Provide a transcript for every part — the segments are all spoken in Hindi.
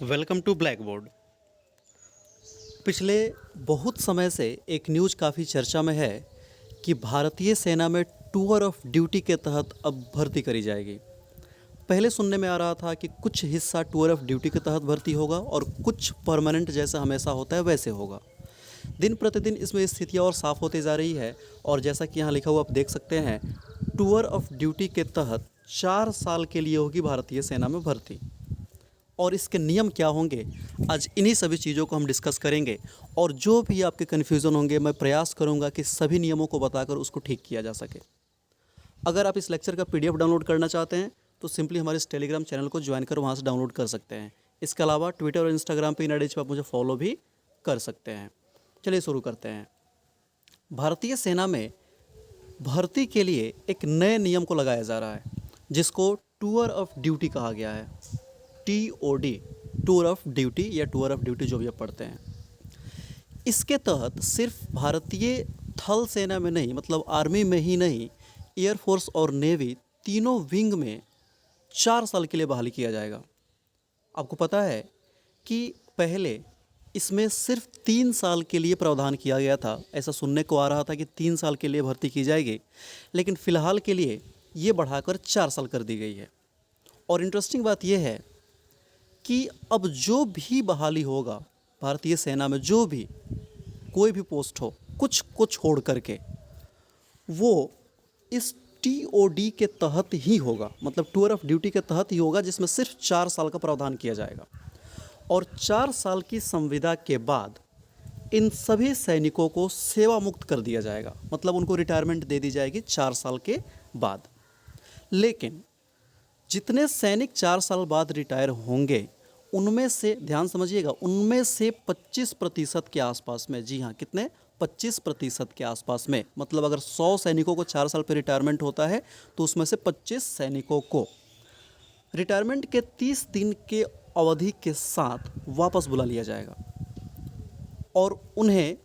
Welcome to black board. पिछले बहुत समय से एक न्यूज़ काफ़ी चर्चा में है कि भारतीय सेना में टूर ऑफ ड्यूटी के तहत अब भर्ती करी जाएगी। पहले सुनने में आ रहा था कि कुछ हिस्सा टूर ऑफ ड्यूटी के तहत भर्ती होगा और कुछ परमानेंट जैसा हमेशा होता है वैसे होगा। दिन प्रतिदिन इसमें स्थितियाँ और साफ़ होती जा रही है और जैसा कि यहाँ लिखा हुआ आप देख सकते हैं, टूर ऑफ ड्यूटी के तहत 4 साल के लिए होगी भारतीय सेना में भर्ती। और इसके नियम क्या होंगे, आज इन्हीं सभी चीज़ों को हम डिस्कस करेंगे और जो भी आपके कन्फ्यूज़न होंगे मैं प्रयास करूंगा कि सभी नियमों को बताकर उसको ठीक किया जा सके। अगर आप इस लेक्चर का पीडीएफ डाउनलोड करना चाहते हैं तो सिंपली हमारे इस टेलीग्राम चैनल को ज्वाइन कर वहाँ से डाउनलोड कर सकते हैं। इसके अलावा ट्विटर और इंस्टाग्राम पर इन आईडीज पर आप मुझे फॉलो भी कर सकते हैं। चलिए शुरू करते हैं। भारतीय सेना में भर्ती के लिए एक नए नियम को लगाया जा रहा है जिसको टूर ऑफ ड्यूटी कहा गया है। TOD, टूर ऑफ ड्यूटी या टूर ऑफ ड्यूटी जो भी आप पढ़ते हैं। इसके तहत सिर्फ भारतीय थल सेना में नहीं, मतलब आर्मी में ही नहीं, एयरफोर्स और नेवी तीनों विंग में 4 साल के लिए बहाली किया जाएगा। आपको पता है कि पहले इसमें सिर्फ 3 साल के लिए प्रावधान किया गया था। ऐसा सुनने को आ रहा था कि 3 साल के लिए भर्ती की जाएगी, लेकिन फ़िलहाल के लिए ये बढ़ाकर 4 साल कर दी गई है। और इंटरेस्टिंग बात यह है कि अब जो भी बहाली होगा भारतीय सेना में, जो भी कोई भी पोस्ट हो, कुछ को छोड़ करके, वो इस TOD के तहत ही होगा, मतलब टूर ऑफ ड्यूटी के तहत ही होगा, जिसमें सिर्फ 4 साल का प्रावधान किया जाएगा। और 4 साल की संविदा के बाद इन सभी सैनिकों को सेवा मुक्त कर दिया जाएगा, मतलब उनको रिटायरमेंट दे दी जाएगी 4 साल के बाद। लेकिन जितने सैनिक 4 साल बाद रिटायर होंगे उनमें से, ध्यान समझिएगा, उनमें से 25% के आसपास में, जी हाँ, कितने, 25% के आसपास में, मतलब अगर 100 सैनिकों को 4 साल पर रिटायरमेंट होता है तो उसमें से 25 सैनिकों को रिटायरमेंट के 30 दिन के अवधि के साथ वापस बुला लिया जाएगा और उन्हें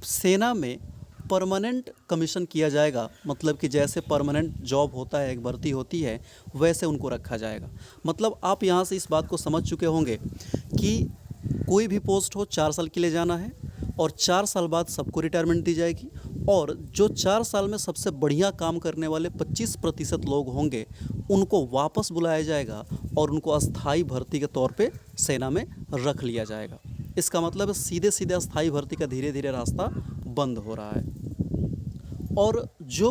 सेना में परमानेंट कमीशन किया जाएगा। मतलब कि जैसे परमानेंट जॉब होता है, एक भर्ती होती है, वैसे उनको रखा जाएगा। मतलब आप यहाँ से इस बात को समझ चुके होंगे कि कोई भी पोस्ट हो 4 साल के लिए जाना है और 4 साल बाद सबको रिटायरमेंट दी जाएगी और जो 4 साल में सबसे बढ़िया काम करने वाले 25% लोग होंगे उनको वापस बुलाया जाएगा और उनको अस्थाई भर्ती के तौर पे सेना में रख लिया जाएगा। इसका मतलब सीधे सीधे अस्थाई भर्ती का धीरे धीरे रास्ता बंद हो रहा है। और जो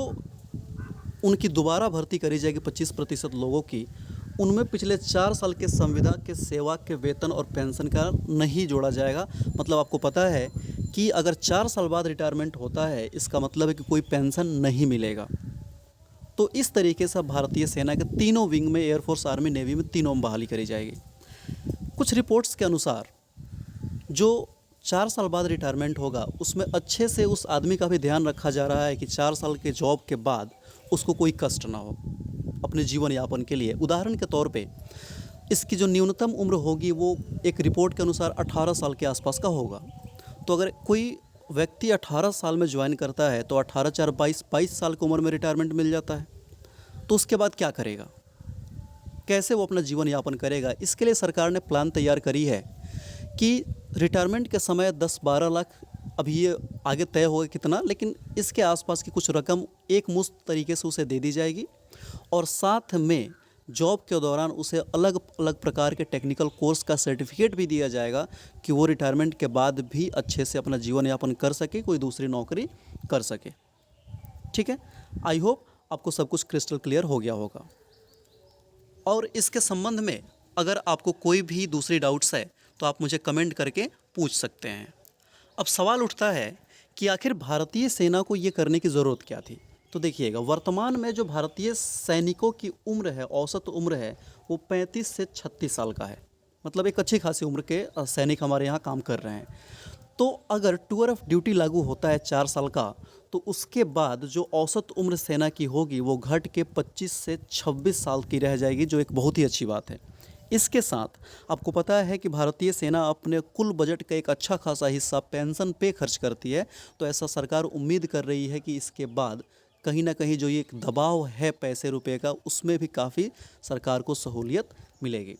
उनकी दोबारा भर्ती करी जाएगी 25% लोगों की, उनमें पिछले 4 साल के संविदा के सेवा के वेतन और पेंशन का नहीं जोड़ा जाएगा। मतलब आपको पता है कि अगर 4 साल बाद रिटायरमेंट होता है, इसका मतलब है कि कोई पेंशन नहीं मिलेगा। तो इस तरीके से भारतीय सेना के तीनों विंग में, एयरफोर्स, आर्मी, नेवी में, तीनों में बहाली करी जाएगी। कुछ रिपोर्ट्स के अनुसार जो 4 साल बाद रिटायरमेंट होगा उसमें अच्छे से उस आदमी का भी ध्यान रखा जा रहा है कि 4 साल के जॉब के बाद उसको कोई कष्ट ना हो अपने जीवन यापन के लिए। उदाहरण के तौर पे इसकी जो न्यूनतम उम्र होगी वो एक रिपोर्ट के अनुसार 18 साल के आसपास का होगा। तो अगर कोई व्यक्ति 18 साल में ज्वाइन करता है तो 18 4 22 साल की उम्र में रिटायरमेंट मिल जाता है। तो उसके बाद क्या करेगा, कैसे वो अपना जीवन यापन करेगा? इसके लिए सरकार ने प्लान तैयार करी है कि रिटायरमेंट के समय 10-12 लाख, अभी ये आगे तय होगा कितना, लेकिन इसके आसपास की कुछ रकम एक मुश्त तरीके से उसे दे दी जाएगी और साथ में जॉब के दौरान उसे अलग अलग प्रकार के टेक्निकल कोर्स का सर्टिफिकेट भी दिया जाएगा कि वो रिटायरमेंट के बाद भी अच्छे से अपना जीवन यापन कर सके, कोई दूसरी नौकरी कर सके। ठीक है, आई होप आपको सब कुछ क्रिस्टल क्लियर हो गया होगा। और इसके संबंध में अगर आपको कोई भी दूसरी डाउट्स है तो आप मुझे कमेंट करके पूछ सकते हैं। अब सवाल उठता है कि आखिर भारतीय सेना को ये करने की ज़रूरत क्या थी? तो देखिएगा, वर्तमान में जो भारतीय सैनिकों की उम्र है, औसत उम्र है, वो 35 से 36 साल का है। मतलब एक अच्छी खासी उम्र के सैनिक हमारे यहाँ काम कर रहे हैं। तो अगर टूर ऑफ ड्यूटी लागू होता है 4 साल का, तो उसके बाद जो औसत उम्र सेना की होगी वो घट के 25 से 26 साल की रह जाएगी, जो एक बहुत ही अच्छी बात है। इसके साथ आपको पता है कि भारतीय सेना अपने कुल बजट का एक अच्छा खासा हिस्सा पेंशन पे खर्च करती है। तो ऐसा सरकार उम्मीद कर रही है कि इसके बाद कहीं ना कहीं जो ये एक दबाव है पैसे रुपए का, उसमें भी काफ़ी सरकार को सहूलियत मिलेगी।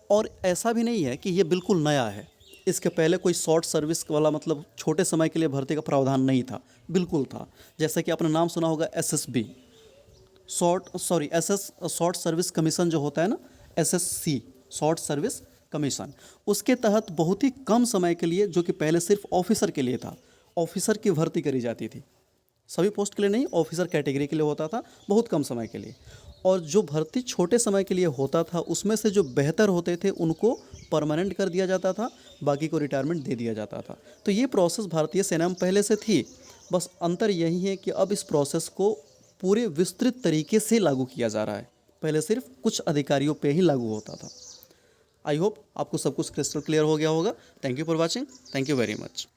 और ऐसा भी नहीं है कि ये बिल्कुल नया है। इसके पहले कोई शॉर्ट सर्विस वाला मतलब छोटे समय के लिए भर्ती का प्रावधान नहीं था, बिल्कुल था। जैसे कि आपने नाम सुना होगा एसएसबी, शॉर्ट सर्विस कमीशन जो होता है ना, एसएससी, शॉर्ट सर्विस कमीशन, उसके तहत बहुत ही कम समय के लिए, जो कि पहले सिर्फ ऑफिसर के लिए था, ऑफिसर की भर्ती करी जाती थी। सभी पोस्ट के लिए नहीं, ऑफिसर कैटेगरी के लिए होता था, बहुत कम समय के लिए। और जो भर्ती छोटे समय के लिए होता था उसमें से जो बेहतर होते थे उनको परमानेंट कर दिया जाता था, बाकी को रिटायरमेंट दे दिया जाता था। तो ये प्रोसेस भारतीय सेना में पहले से थी, बस अंतर यही है कि अब इस प्रोसेस को पूरे विस्तृत तरीके से लागू किया जा रहा है। पहले सिर्फ कुछ अधिकारियों पे ही लागू होता था। आई होप आपको सब कुछ क्रिस्टल क्लियर हो गया होगा। Thank you for watching. Thank you very much.